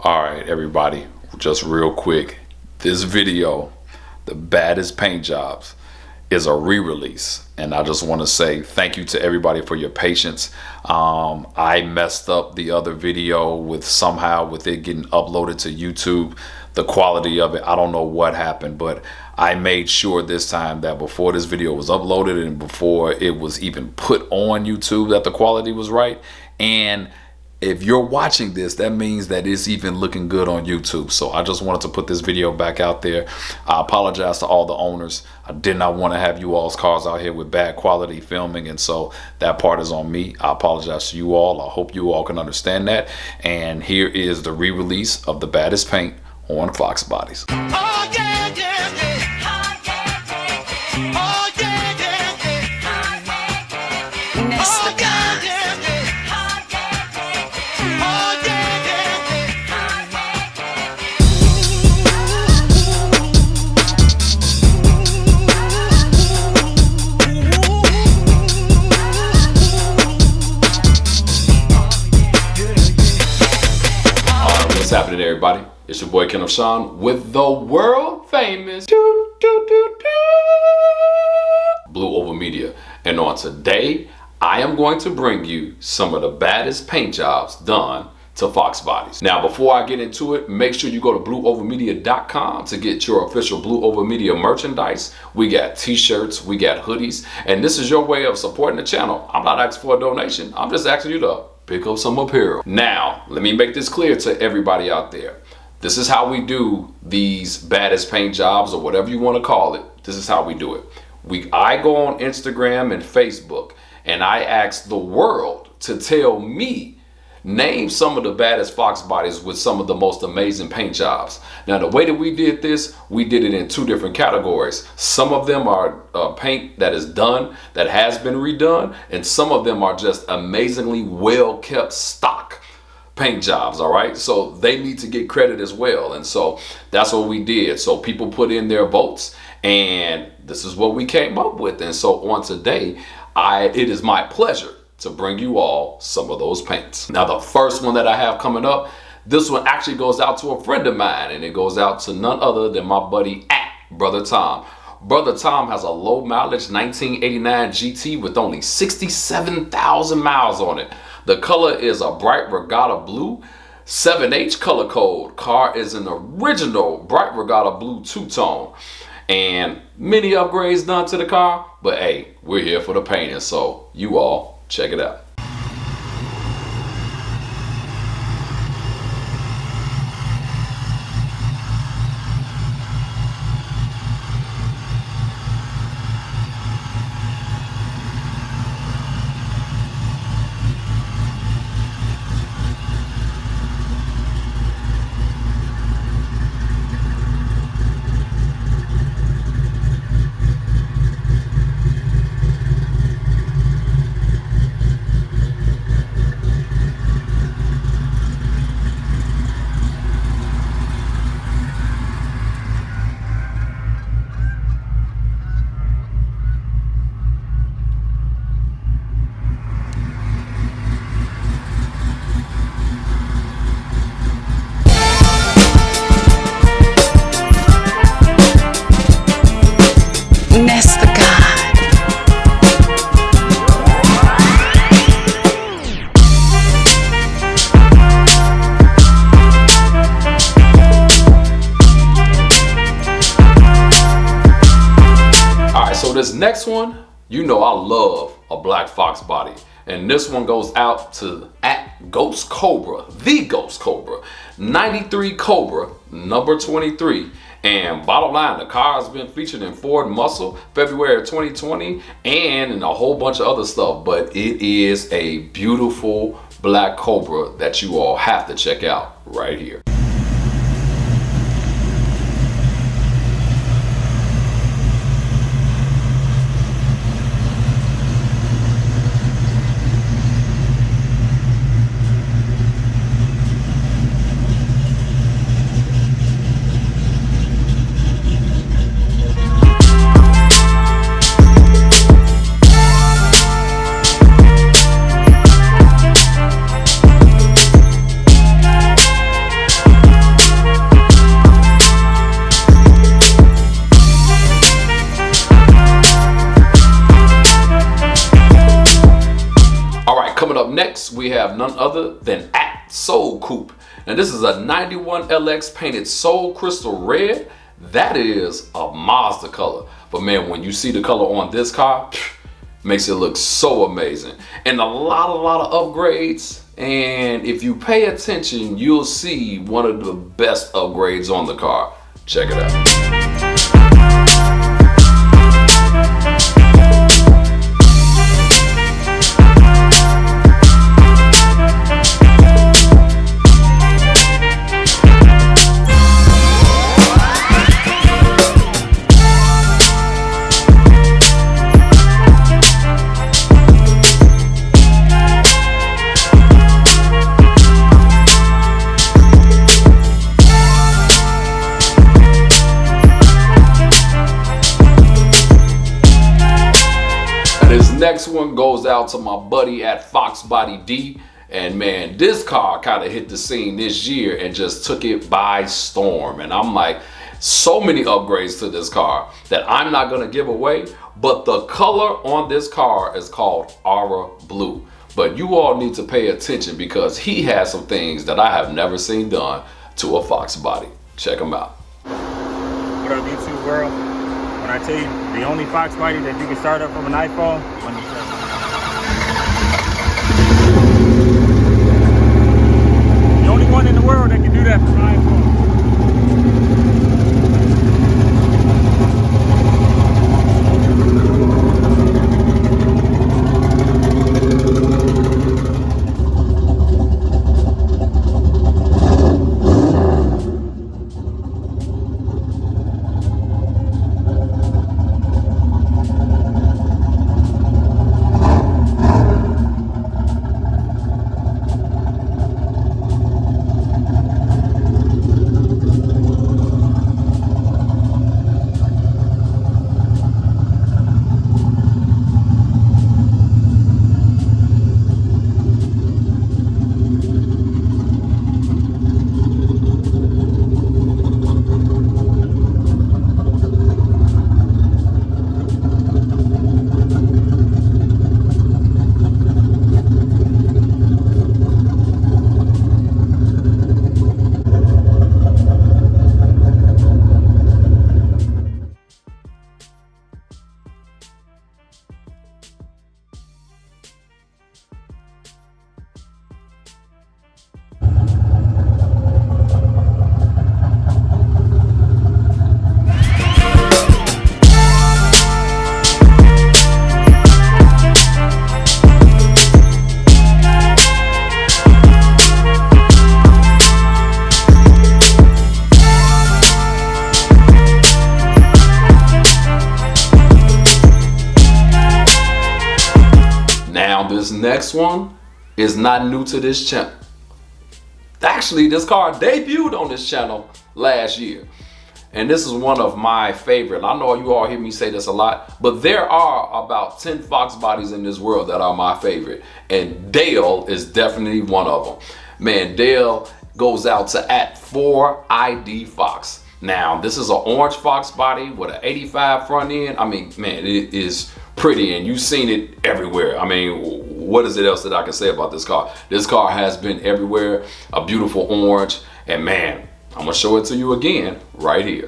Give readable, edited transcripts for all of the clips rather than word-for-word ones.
All right, everybody, just real quick. This video, the baddest paint jobs, is a re-release, and I just want to say thank you to everybody for your patience. I messed up the other video with it getting uploaded to YouTube. The quality of it, I don't know what happened, but I made sure this time that before this video was uploaded and before it was even put on YouTube that the quality was right. And if you're watching this, that means that it's even looking good on YouTube. So I just wanted to put this video back out there. I apologize to all the owners. I did not want to have you all's cars out here with bad quality filming, and so that part is on me. I apologize to you all. I hope you all can understand that. And here is the re-release of the baddest paint on Foxbodies. Oh, yeah, yeah, yeah. Oh, yeah, yeah, yeah. Oh, yeah, yeah, yeah. Nest the God. What's happening, everybody? It's your boy Kenneth Sean with the world famous Blue Oval Media, and on today I am going to bring you some of the baddest paint jobs done to Foxbodies. Now, before I get into it, make sure you go to blueovalmedia.com to get your official Blue Oval Media merchandise. We got t-shirts, we got hoodies, and this is your way of supporting the channel. I'm not asking for a donation, I'm just asking you to pick up some apparel. Now, let me make this clear to everybody out there. This is how we do these baddest paint jobs, or whatever you want to call it. This is how we do it. I go on Instagram and Facebook, and I ask the world to tell me, name some of the baddest Foxbodies with some of the most amazing paint jobs. Now, the way that we did this, we did it in two different categories. Some of them are paint that is done, that has been redone, and some of them are just amazingly well kept stock paint jobs. All right, so they need to get credit as well, and so that's what we did. So people put in their votes, and this is what we came up with. And so on today, it is my pleasure to bring you all some of those paints. Now, the first one that I have coming up, this one actually goes out to a friend of mine, and it goes out to none other than my buddy Brother Tom. Brother Tom has a low mileage 1989 GT with only 67,000 miles on it. The color is a bright regatta blue, 7H color code. Car is an original bright regatta blue two-tone, and many upgrades done to the car, but hey, we're here for the painting, so you all check it out. Nest the God. All right, so this next one, you know I love a black fox body, and this one goes out to Ghost Cobra, the Ghost Cobra, 93 Cobra, number 23. And bottom line, the car has been featured in Ford Muscle, February of 2020, and in a whole bunch of other stuff. But it is a beautiful black Cobra that you all have to check out right here. next, we have none other than at Soul Coupe. And this is a 91 LX painted Soul Crystal Red. That is a Mazda color. But man, when you see the color on this car, makes it look so amazing. And a lot of upgrades. And if you pay attention, you'll see one of the best upgrades on the car. Check it out. This next one goes out to my buddy at Foxbody D. And man, this car kind of hit the scene this year and just took it by storm. And I'm like, so many upgrades to this car that I'm not gonna give away. But the color on this car is called Aura Blue. But you all need to pay attention because he has some things that I have never seen done to a Foxbody. Check him out. What up, YouTube world? When I tell you the only Foxbody that you can start up from an iPhone, the only one in the world that can do that from an iPhone. This next one is not new to this channel. Actually, this car debuted on this channel last year. And this is one of my favorite. I know you all hear me say this a lot, but there are about 10 Foxbodies in this world that are my favorite. And Dale is definitely one of them. Man, Dale goes out to @4ID Fox. Now, this is an orange Foxbody with an 85 front end. I mean, man, it is pretty and you've seen it everywhere. I mean, what is it else that I can say about this car? This car has been everywhere, a beautiful orange, and man, I'm gonna show it to you again right here.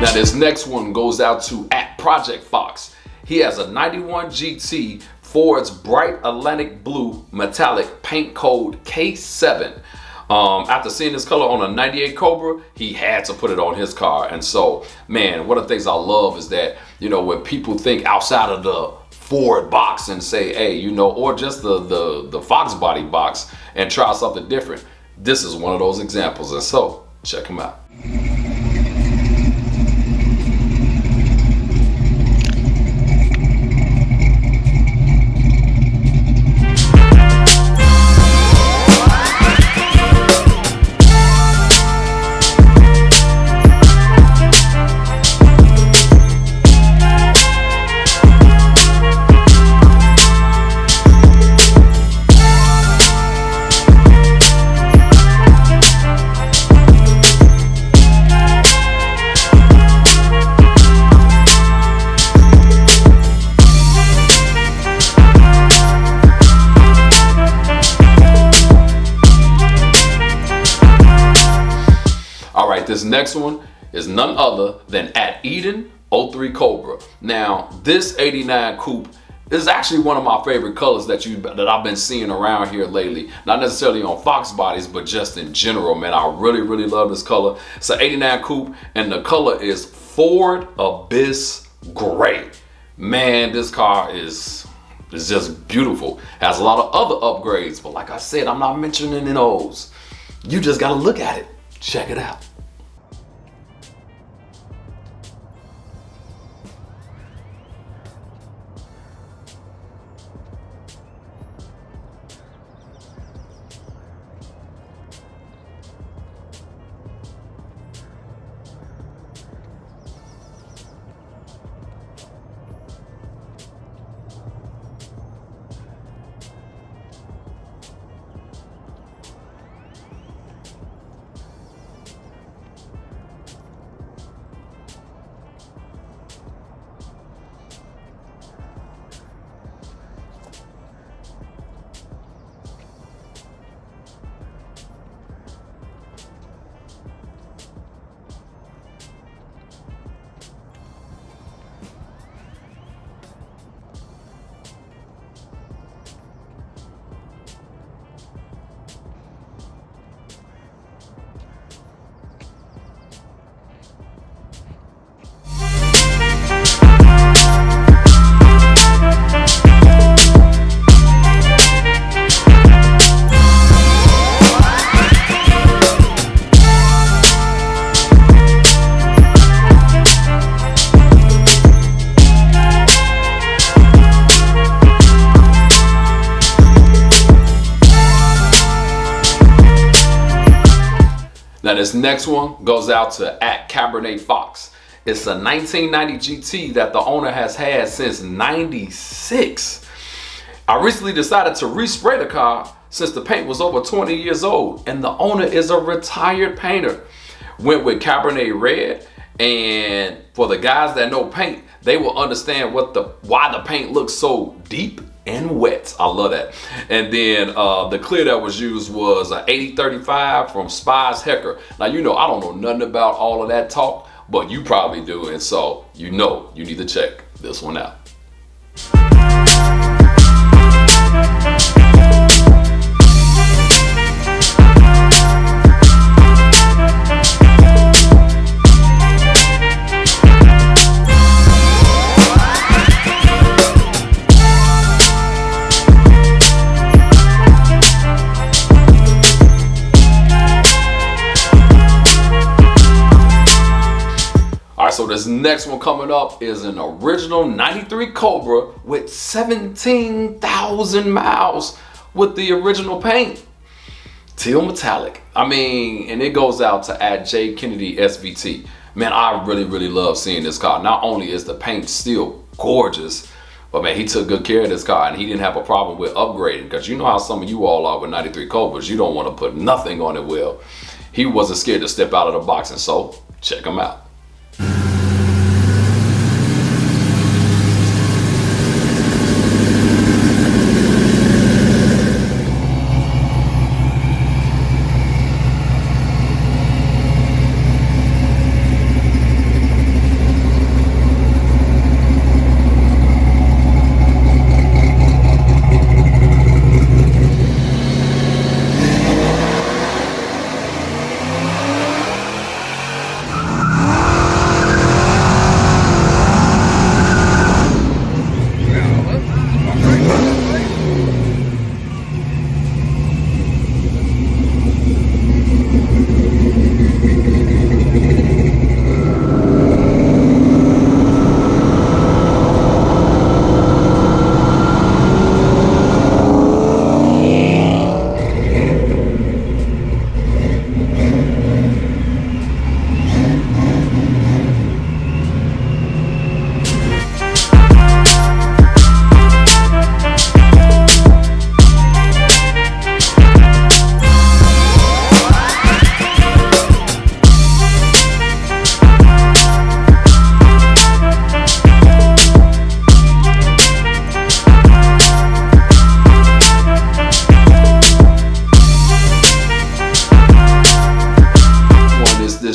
Now this next one goes out to @Project Fox. He has a 91 GT Ford's bright Atlantic blue metallic paint code K7. After seeing this color on a 98 Cobra, he had to put it on his car. And so, man, one of the things I love is that, you know, when people think outside of the Ford box and say, hey, you know, or just the Foxbody box and try something different, this is one of those examples. And so, check him out. This next one is none other than @Eden03 Cobra. Now, this 89 coupe is actually one of my favorite colors that I've been seeing around here lately. Not necessarily on Fox bodies, but just in general, man. I really, really love this color. It's an 89 coupe, and the color is Ford Abyss Gray. Man, this car is just beautiful. Has a lot of other upgrades, but like I said, I'm not mentioning those. You just gotta look at it. Check it out. Now this next one goes out to @Cabernet Fox. It's a 1990 GT that the owner has had since 96. I recently decided to respray the car since the paint was over 20 years old, and the owner is a retired painter. Went with Cabernet Red, and for the guys that know paint, they will understand why the paint looks so deep and wet. I love that. And then the clear that was used was an 8035 from Spies Hecker. Now, you know, I don't know nothing about all of that talk, but you probably do. And so, you know, you need to check this one out. So this next one coming up is an original 93 Cobra with 17,000 miles with the original paint. Teal metallic. I mean, and it goes out to @JKennedySVT. Man, I really, really love seeing this car. Not only is the paint still gorgeous, but man, he took good care of this car and he didn't have a problem with upgrading, because you know how some of you all are with 93 Cobras. You don't want to put nothing on it. Well, he wasn't scared to step out of the box, and so check him out.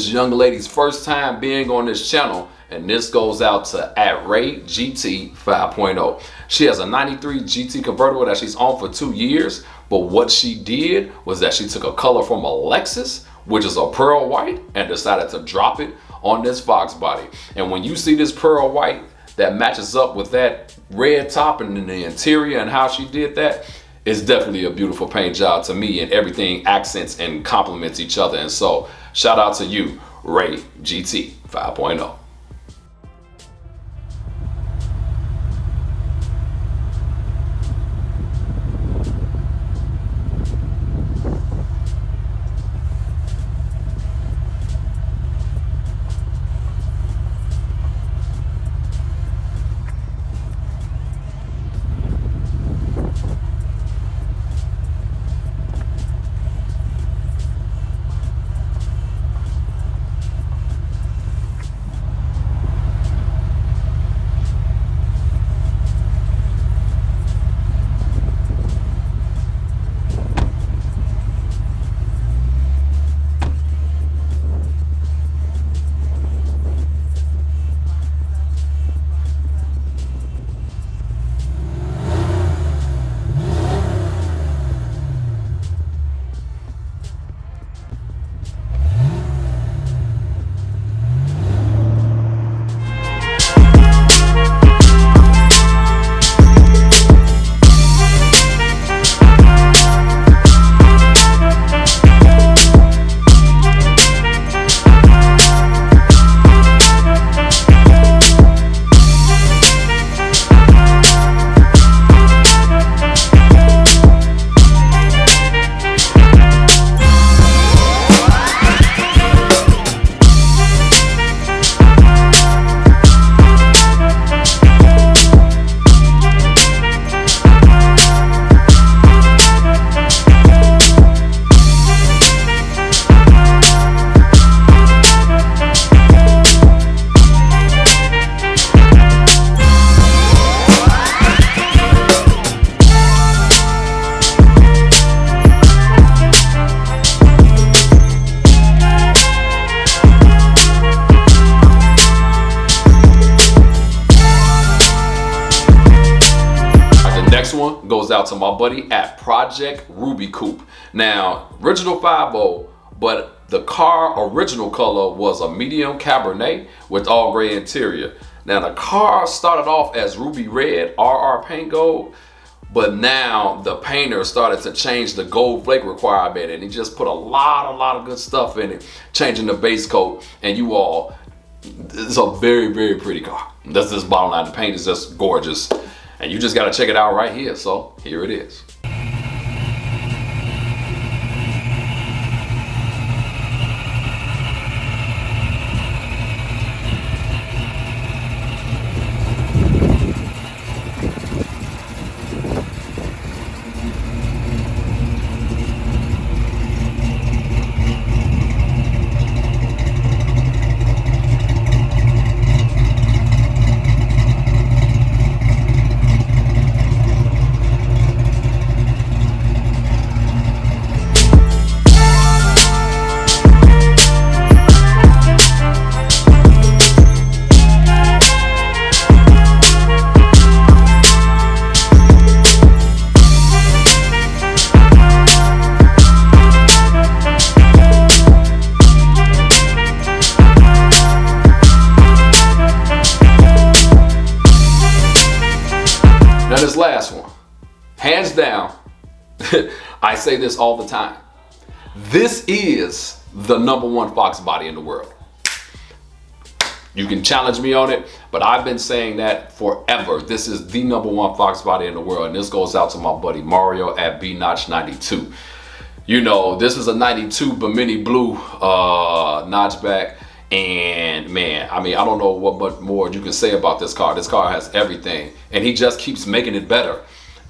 this young lady's first time being on this channel, and this goes out to @RayGT 5.0. She has a 93 GT convertible that she's on for 2 years, but what she did was that she took a color from a Lexus, which is a pearl white, and decided to drop it on this Foxbody. And when you see this pearl white that matches up with that red top and in the interior and how she did that, it's definitely a beautiful paint job to me, and everything accents and complements each other. And so shout out to you, Ray GT 5.0. Goes out to my buddy at Project Ruby Coupe. Now, original 5.0, but the car original color was a medium Cabernet with all gray interior. Now, the car started off as ruby red, RR paint gold, but now the painter started to change the gold flake requirement, and he just put a lot of good stuff in it, changing the base coat. And you all, it's a very, very pretty car. That's this bottom line. The paint is just gorgeous. And you just got to check it out right here. So here it is. Now this last one, hands down, I say this all the time. This is the #1 Foxbody in the world. You can challenge me on it, but I've been saying that forever. This is the #1 Foxbody in the world. And this goes out to my buddy Mario at BNotch92. You know, this is a 92 Bimini Blue notchback. And man, I mean, I don't know what much more you can say about this car. This car has everything, and he just keeps making it better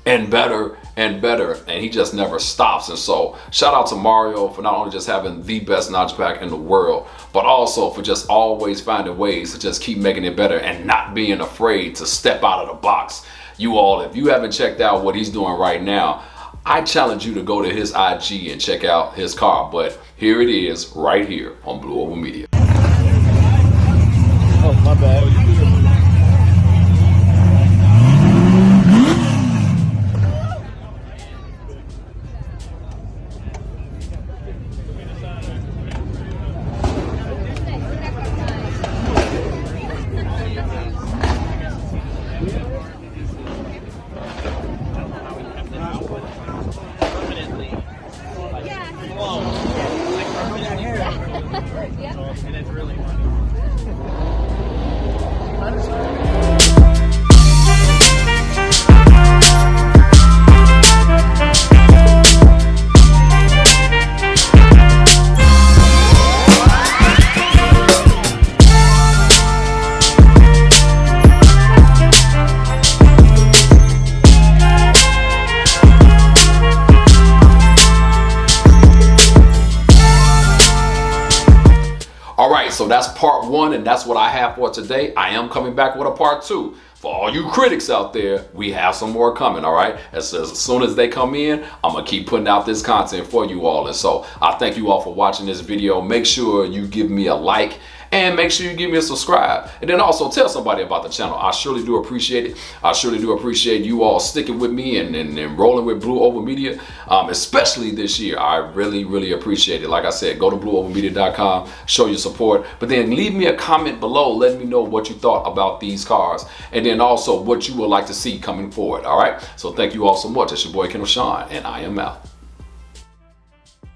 and better and better, and he just never stops. And so shout out to Mario for not only just having the best notchback in the world, but also for just always finding ways to just keep making it better and not being afraid to step out of the box. You all, if you haven't checked out what he's doing right now, I challenge you to go to his IG and check out his car. But here it is right here on Blue Oval Media. Oh, my bad. All right, so that's part one, and that's what I have for today. I am coming back with a part two. For all you critics out there, we have some more coming, all right? As soon as they come in, I'm going to keep putting out this content for you all. And so I thank you all for watching this video. Make sure you give me a like. And make sure you give me a subscribe. And then also tell somebody about the channel. I surely do appreciate it. I surely do appreciate you all sticking with me and rolling with Blue Oval Media, especially this year. I really, really appreciate it. Like I said, go to blueovalmedia.com, show your support. But then leave me a comment below letting me know what you thought about these cars. And then also what you would like to see coming forward. All right? So thank you all so much. It's your boy, Kendall Sean, and I am out.